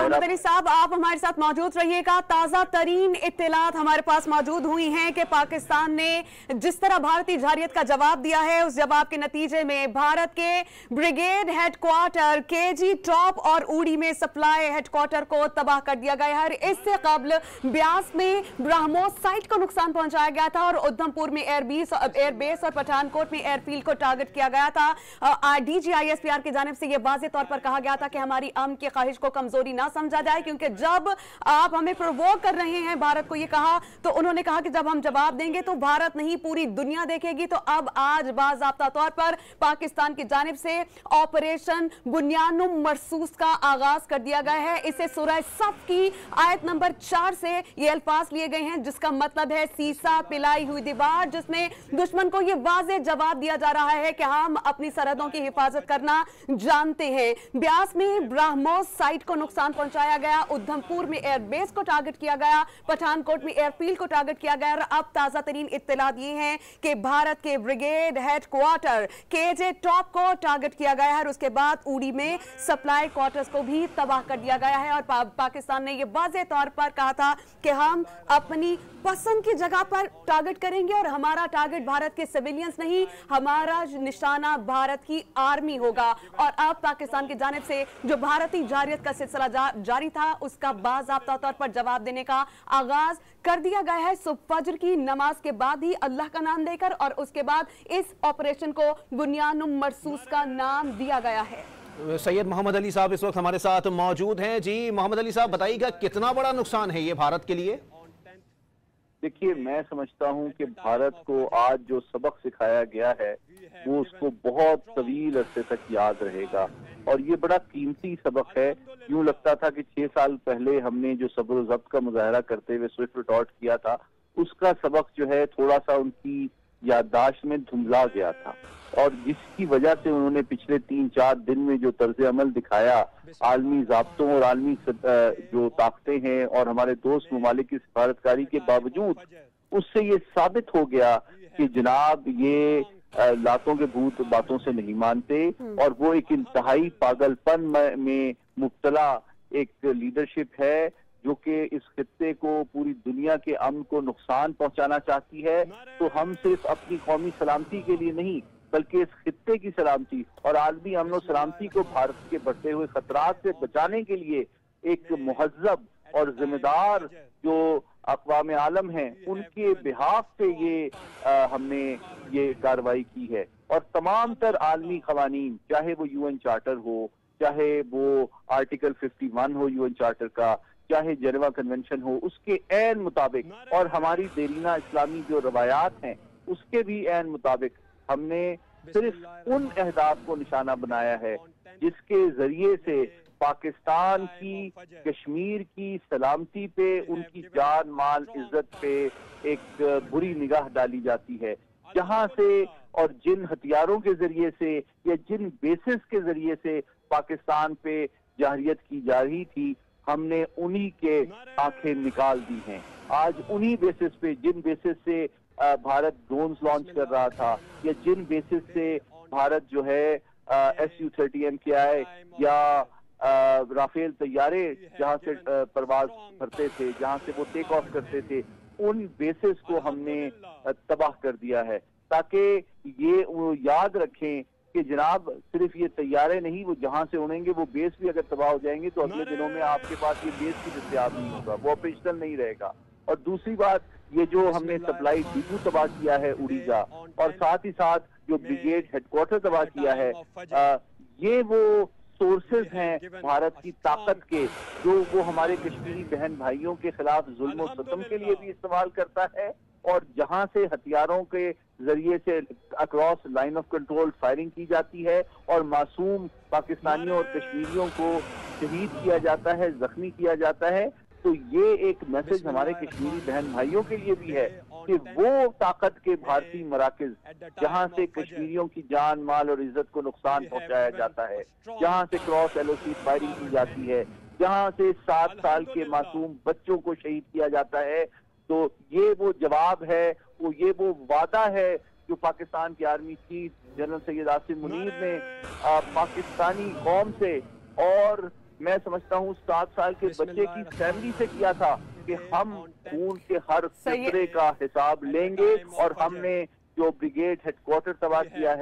मोहम्मद अली साहब, आप हमारे साथ मौजूद रहिएगा। ताज़ा तरीन इत्तलात हमारे पास मौजूद हुई हैं कि पाकिस्तान ने जिस तरह भारतीय जारियत का जवाब दिया है, उस जवाब के नतीजे में भारत के ब्रिगेड हेडक्वार्टर, केजी टॉप और उड़ी में सप्लाई हेडक्वार्टर को तबाह कर दिया गया है। इससे कबल ब्यास में ब्रह्मोस साइट को नुकसान पहुंचाया गया था और उधमपुर में एयरबेस और पठानकोट में एयरफील्ड को टारगेट किया गया था। DGISPR की जानिब से यह वाज़ेह तौर पर कहा गया था कि हमारी अमन की ख्वाहिश को कमजोरी ना समझा जाए, क्योंकि जब आप हमें प्रोवोक कर रहे हैं, भारत को ये कहा, तो उन्होंने कहा कि जब हम जवाब देंगे तो भारत नहीं पूरी दुनिया देखेगी। तो अब आज बाज़ाब्ता तौर पर पाकिस्तान की जानिब से ऑपरेशन बुनियानुम मरसूस का आगाज कर दिया गया है। इसे सूरह सफ की आयत नंबर 4 से ये अल्फाज लिए गए हैं, जिसका मतलब है सीसा पिलाई हुई दीवार, जिसमें दुश्मन को ये वाज़ेह जवाब दिया जा रहा है कि हम अपनी सरहदों की हिफाजत करना जानते हैं। ब्यास में ब्रह्मोस साइट को नुकसान पहुंचाया गया, उधमपुर में एयरबेस को टारगेट किया गया, पठानकोट में एयरफील्ड को टारगेट किया गया। और अब ताजा तरीन इत्तलात ये हैं कि भारत के ब्रिगेड हेडक्वार्टर केजे टॉप को टारगेट किया गया है और उसके बाद उड़ी में सप्लाई क्वार्टर्स को भी तबाह कर दिया गया है। और पाकिस्तान ने यह वाज़ेह तौर पर कहा था कि हम अपनी पसंद की जगह पर टारगेट करेंगे और हमारा टारगेट भारत के सिविलियंस नहीं, हमारा निशाना भारत की आर्मी होगा। और अब पाकिस्तान की जानिब से जो भारतीय जारियत का सिलसिला जारी था, उसका बाज़ाब्ता तौर पर जवाब देने का आगाज कर दिया गया है। सुबह फज्र की नमाज के बाद ही अल्लाह का नाम लेकर, और उसके बाद इस ऑपरेशन को बुनियानुम मरसूस का नाम दिया गया है। सैयद मोहम्मद अली साहब इस वक्त हमारे साथ मौजूद हैं। जी मोहम्मद अली साहब, बताइएगा कितना बड़ा नुकसान है ये भारत के लिए? देखिए, मैं समझता हूं कि भारत को आज जो सबक सिखाया गया है वो उसको बहुत तवील अरसे तक याद रहेगा, और ये बड़ा कीमती सबक है। यूं लगता था कि 6 साल पहले हमने जो सब्र और ज़ब्त का मुजाहरा करते हुए स्विफ्ट रिटॉर्ट किया था, उसका सबक जो है थोड़ा सा उनकी याददाश्त में धुंधला गया था, और जिसकी वजह से उन्होंने पिछले 3-4 दिन में जो तर्ज अमल दिखाया, आलमी ज़ाब्तों और आलमी जो ताकतें हैं और हमारे दोस्त ममालिक की सिफारतकारी के बावजूद, उससे ये साबित हो गया कि जनाब ये लातों के भूत बातों से नहीं मानते, और वो एक इंतहाई पागलपन में मुब्तला एक लीडरशिप है जो कि इस खित्ते को, पूरी दुनिया के अमन को नुकसान पहुंचाना चाहती है। तो हम सिर्फ अपनी कौमी सलामती के लिए नहीं, बल्कि इस खित्ते की सलामती और आलमी अमन और सलामती को भारत के बढ़ते हुए खतरात से बचाने के लिए एक मुहज़्ज़ब और जिम्मेदार जो अक़वाम आलम हैं, उनके बिहाफ पे ये हमने ये कार्रवाई की है। और तमाम तर आलमी क़वानीन, चाहे वो UN चार्टर हो, चाहे वो आर्टिकल 51 हो UN चार्टर का, चाहे जेनेवा कन्वेंशन हो, उसके ऐन मुताबिक, और हमारी देरीना इस्लामी जो रवायात हैं उसके भी ऐन मुताबिक हमने सिर्फ उन अहदाफ को निशाना बनाया है जिसके जरिए से पाकिस्तान की, कश्मीर की सलामती पे, उनकी जान माल इज्जत पे एक बुरी निगाह डाली जाती है। जहां से और जिन हथियारों के जरिए से या जिन बेसिस के जरिए से पाकिस्तान पे जाहिरियत की जा रही थी, हमने उन्हीं के आंखें निकाल दी हैं। आज उन्हीं बेसिस पे, जिन बेसिस से भारत ड्रोन्स लॉन्च कर रहा था, या जिन बेसिस से भारत जो है Su-30M के आए या राफेल तैयारे जहां से परवाज करते थे, जहां से वो टेक ऑफ करते थे, उन बेसिस को हमने तबाह कर दिया है, ताकि ये वो याद रखें कि जनाब सिर्फ ये तैयारे नहीं, वो जहां से उड़ेंगे वो बेस भी अगर तबाह हो जाएंगे तो अगले दिनों में आपके पास ये बेस भी दस्तयाब नहीं होगा, वो ऑपरेशनल नहीं रहेगा। और दूसरी बात, ये जो हमने सप्लाई डिपो तबाह किया है उड़ी का, और साथ ही साथ जो ब्रिगेड हेडक्वार्टर तबाह किया है, ये वो सोर्सेज हैं भारत की ताकत के, जो वो हमारे कश्मीरी बहन भाइयों के खिलाफ जुल्म और सितम के लिए भी इस्तेमाल करता है, और जहां से हथियारों के जरिए से across line of control firing की जाती है और मासूम पाकिस्तानियों और कश्मीरियों को शहीद किया जाता है, जख्मी किया जाता है। तो ये एक मैसेज हमारे कश्मीरी बहन भाइयों के लिए भी है कि वो ताकत के भारतीय मराकज, जहां से कश्मीरियों की जान माल और इज्जत को नुकसान पहुंचाया जाता है, जहां से क्रॉस LOC फायरिंग की जाती है, जहां से 7 साल के मासूम बच्चों को शहीद किया जाता है, तो ये वो जवाब है, ये वो वादा है जो पाकिस्तान की army chief general Syed Asim Munir ने पाकिस्तानी कौम से और میں سمجھتا ہوں 7 سال کے بچے کی فیملی سے کیا تھا کہ ہم خون کے ہر قطرے کا حساب لیں گے، اور ہم نے جو بریگیڈ ہیڈ کوارٹر تباہ کیا ہے